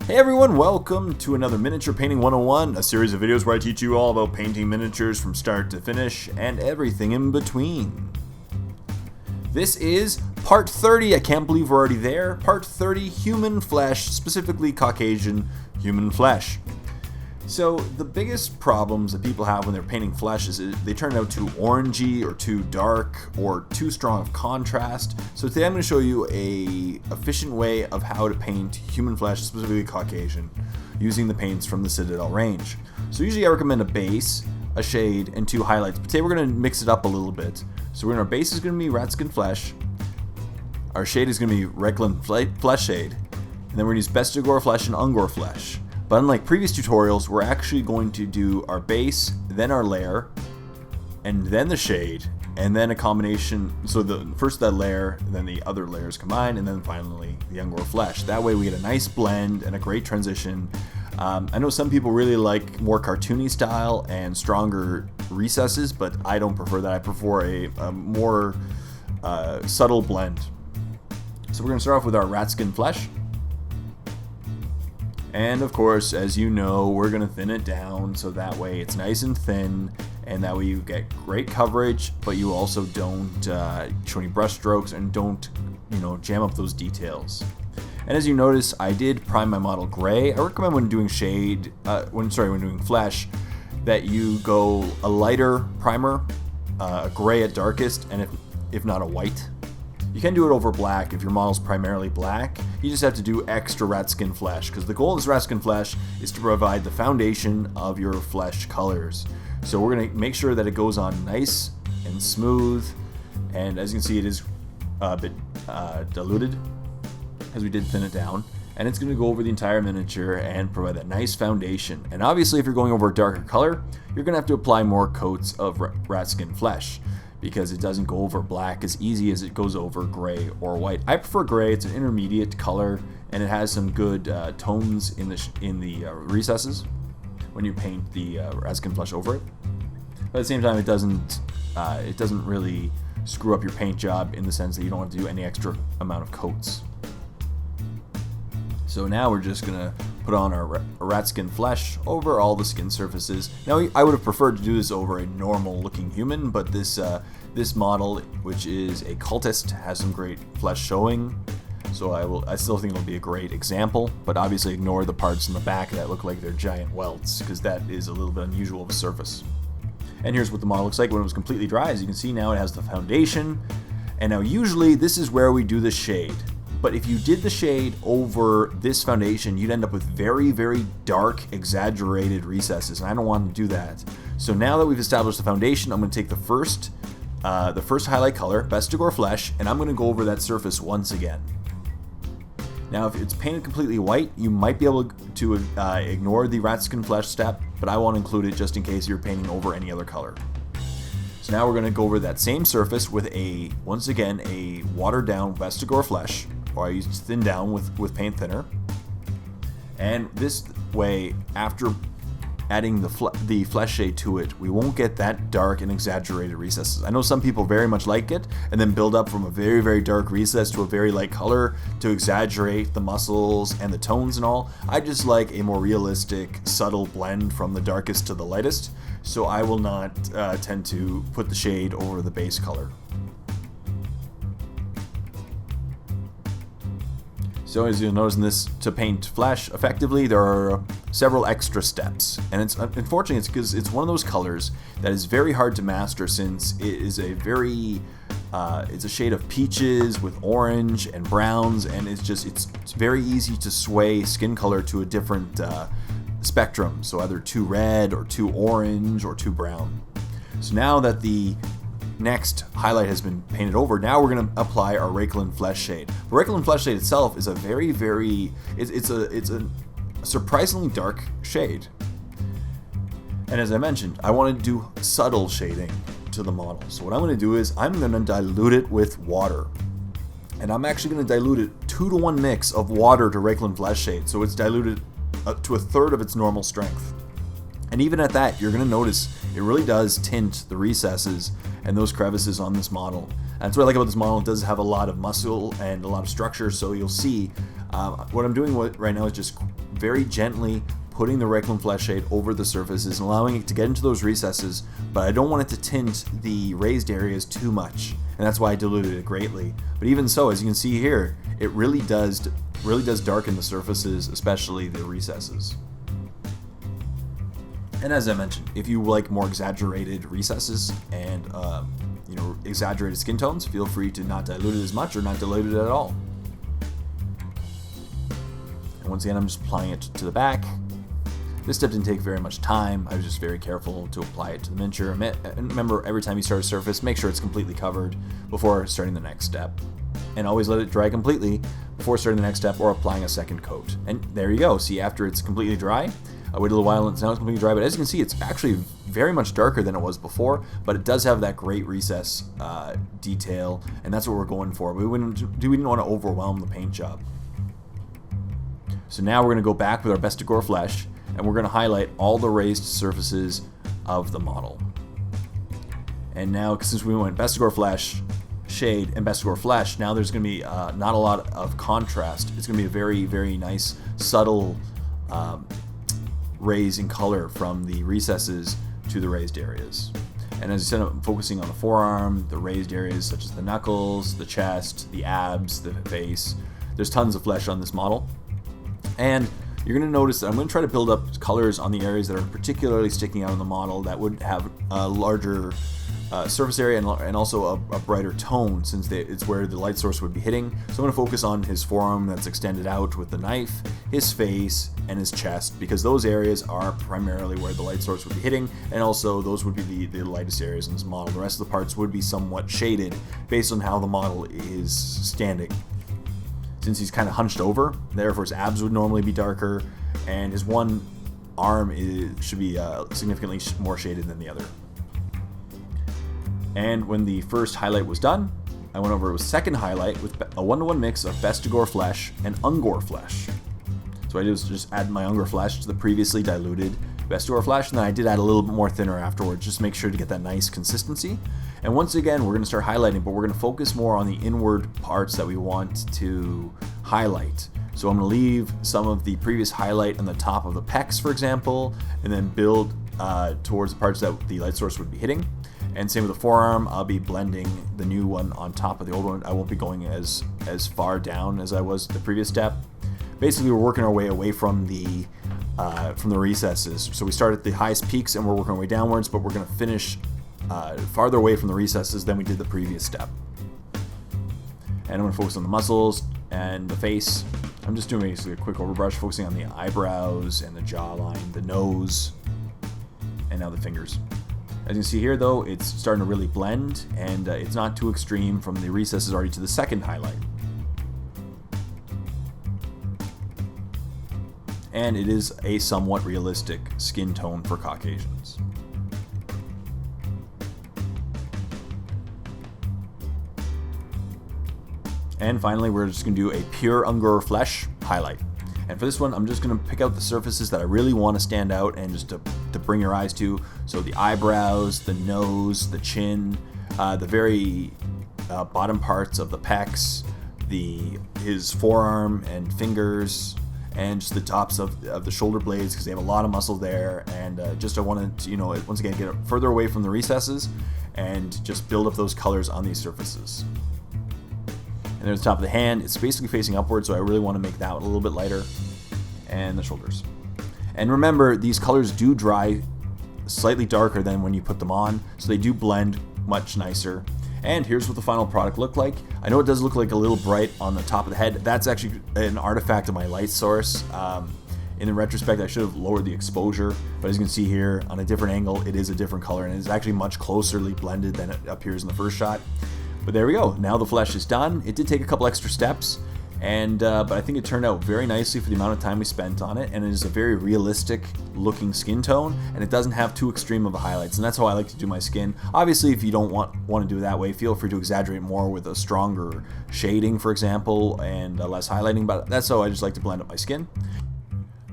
Hey everyone, welcome to another Miniature Painting 101, a series of videos where I teach you all about painting miniatures from start to finish and everything in between. This is part 30, I can't believe we're already there, part 30, human flesh, specifically Caucasian human flesh. So the biggest problems that people have when they're painting flesh is they turn out too orangey or too dark or too strong of contrast. So today I'm going to show you a efficient way of how to paint human flesh, specifically Caucasian, using the paints from the Citadel range. So usually I recommend a base, a shade, and two highlights. But today we're going to mix it up a little bit. So our base is going to be RATSKIN Flesh, our shade is going to be REKLAND Flesh Shade, and then we're going to use BESTIGOR Flesh and UNGOR Flesh. But unlike previous tutorials, we're actually going to do our base, then our layer, and then the shade, and then a combination, so first that layer, then the other layers combined, and then finally the UNGOR Flesh. That way we get a nice blend and a great transition. I know some people really like more cartoony style and stronger recesses, but I don't prefer that. I prefer a more subtle blend. So we're going to start off with our RATSKIN Flesh. And of course, as you know, we're going to thin it down so that way it's nice and thin, and that way you get great coverage, but you also don't show any brush strokes and don't, jam up those details. And as you notice, I did prime my model gray. I recommend when doing when doing flesh, that you go a lighter primer, a gray at darkest, and if not a white. You can do it over black if your model's primarily black. You just have to do extra RATSKIN Flesh, because the goal of this RATSKIN Flesh is to provide the foundation of your flesh colors. So we're going to make sure that it goes on nice and smooth, and as you can see, it is a bit diluted because we did thin it down, and it's going to go over the entire miniature and provide that nice foundation. And obviously if you're going over a darker color, you're going to have to apply more coats of RATSKIN Flesh, because it doesn't go over black as easy as it goes over gray or white. I prefer gray. It's an intermediate color, and it has some good tones in the recesses when you paint the RATSKIN Flesh over it. But at the same time, it doesn't really screw up your paint job in the sense that you don't have to do any extra amount of coats. So now we're just gonna put on our RATSKIN Flesh over all the skin surfaces. Now I would have preferred to do this over a normal looking human, but this model, which is a cultist, has some great flesh showing. So I still think it'll be a great example, but obviously ignore the parts in the back that look like they're giant welts, because that is a little bit unusual of a surface. And here's what the model looks like when it was completely dry. As you can see, now it has the foundation. And now usually this is where we do the shade. But if you did the shade over this foundation, you'd end up with very, very dark, exaggerated recesses, and I don't want to do that. So now that we've established the foundation, I'm going to take the first highlight color, BESTIGOR Flesh, and I'm going to go over that surface once again. Now, if it's painted completely white, you might be able to ignore the RATSKIN Flesh step, but I want to include it just in case you're painting over any other color. So now we're going to go over that same surface with once again, a watered down BESTIGOR Flesh, or I use thin down with paint thinner. And this way, after adding the flesh shade to it, we won't get that dark and exaggerated recesses. I know some people very much like it and then build up from a very, very dark recess to a very light color to exaggerate the muscles and the tones and all. I just like a more realistic, subtle blend from the darkest to the lightest, so I will not tend to put the shade over the base color. So as you'll notice in this, to paint flesh effectively, there are several extra steps. And unfortunately, it's because it's one of those colors that is very hard to master, since it is it's a shade of peaches with orange and browns, and it's very easy to sway skin color to a different spectrum. So either too red or too orange or too brown. So now that the next highlight has been painted over, now we're going to apply our REKLAND Flesh Shade. The REKLAND Flesh Shade itself is a it's a surprisingly dark shade. And as I mentioned, I want to do subtle shading to the model. So what I'm going to do is I'm going to dilute it with water. And I'm actually going to dilute it 2-to-1 mix of water to REKLAND Flesh Shade. So it's diluted to a third of its normal strength. And even at that, you're going to notice it really does tint the recesses and those crevices on this model. And that's what I like about this model. It does have a lot of muscle and a lot of structure, so you'll see what I'm doing right now is just very gently putting the REKLAND flesh shade over the surfaces and allowing it to get into those recesses, but I don't want it to tint the raised areas too much, and that's why I diluted it greatly. But even so, as you can see here, it really does darken the surfaces, especially the recesses. And as I mentioned, if you like more exaggerated recesses and exaggerated skin tones, feel free to not dilute it as much or not dilute it at all. And once again, I'm just applying it to the back. This step didn't take very much time. I was just very careful to apply it to the miniature. And remember, every time you start a surface, make sure it's completely covered before starting the next step. And always let it dry completely before starting the next step or applying a second coat. And there you go. See, after it's completely dry, I waited a little while and now it's completely dry. But as you can see, it's actually very much darker than it was before. But it does have that great recess detail. And that's what we're going for. We didn't want to overwhelm the paint job. So now we're going to go back with our BESTIGOR flesh, and we're going to highlight all the raised surfaces of the model. And now, since we went BESTIGOR flesh, shade, and BESTIGOR flesh, now there's going to be not a lot of contrast. It's going to be a very, very nice, subtle raise in color from the recesses to the raised areas. And as I said, I'm focusing on the forearm, the raised areas such as the knuckles, the chest, the abs, the face. There's tons of flesh on this model. And you're going to notice that I'm going to try to build up colors on the areas that are particularly sticking out in the model that would have a larger surface area and also a brighter tone, since it's where the light source would be hitting. So I'm going to focus on his forearm that's extended out with the knife, his face, and his chest, because those areas are primarily where the light source would be hitting, and also those would be the lightest areas in this model. The rest of the parts would be somewhat shaded based on how the model is standing. Since he's kind of hunched over, therefore his abs would normally be darker, and his one arm should be significantly more shaded than the other. And when the first highlight was done, I went over with second highlight with a 1-to-1 mix of BESTIGOR flesh and UNGOR flesh. So I just add my UNGOR flesh to the previously diluted BESTIGOR flesh, and then I did add a little bit more thinner afterwards, just to make sure to get that nice consistency. And once again, we're going to start highlighting, but we're going to focus more on the inward parts that we want to highlight. So I'm going to leave some of the previous highlight on the top of the pecs, for example, and then build towards the parts that the light source would be hitting. And same with the forearm, I'll be blending the new one on top of the old one. I won't be going as far down as I was the previous step. Basically, we're working our way away from the recesses. So we start at the highest peaks and we're working our way downwards, but we're going to finish farther away from the recesses than we did the previous step. And I'm going to focus on the muscles and the face. I'm just doing basically a quick overbrush, focusing on the eyebrows and the jawline, the nose, and now the fingers. As you can see here, though, it's starting to really blend, and it's not too extreme from the recesses already to the second highlight. And it is a somewhat realistic skin tone for Caucasians. And finally, we're just going to do a pure UNGOR flesh highlight. And for this one, I'm just going to pick out the surfaces that I really want to stand out and just to bring your eyes to. So the eyebrows, the nose, the chin, the very bottom parts of the pecs, his forearm and fingers, and just the tops of the shoulder blades, because they have a lot of muscle there. And I wanted to, once again, get further away from the recesses and just build up those colors on these surfaces. And there's the top of the hand. It's basically facing upward, so I really want to make that a little bit lighter. And the shoulders. And remember, these colors do dry slightly darker than when you put them on, so they do blend much nicer. And here's what the final product looked like. I know it does look like a little bright on the top of the head. That's actually an artifact of my light source. In the retrospect, I should have lowered the exposure, but as you can see here, on a different angle, it is a different color, and it's actually much closerly blended than it appears in the first shot. But there we go. Now the flesh is done. It did take a couple extra steps, but I think it turned out very nicely for the amount of time we spent on it, and it is a very realistic looking skin tone, and it doesn't have too extreme of highlights, and that's how I like to do my skin. Obviously, if you don't want to do it that way, feel free to exaggerate more with a stronger shading, for example, and less highlighting, but that's how I just like to blend up my skin.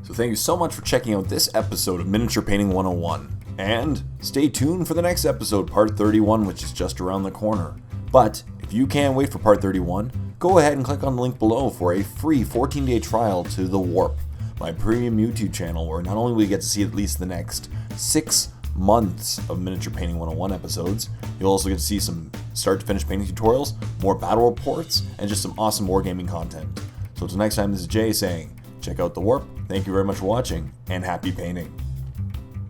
So thank you so much for checking out this episode of Miniature Painting 101, and stay tuned for the next episode, part 31, which is just around the corner. But if you can't wait for part 31, go ahead and click on the link below for a free 14-day trial to The Warp, my premium YouTube channel, where not only will you get to see at least the next 6 months of Miniature Painting 101 episodes, you'll also get to see some start to finish painting tutorials, more battle reports, and just some awesome wargaming content. So until next time, this is Jay saying, check out the warp, thank you very much for watching, and happy painting.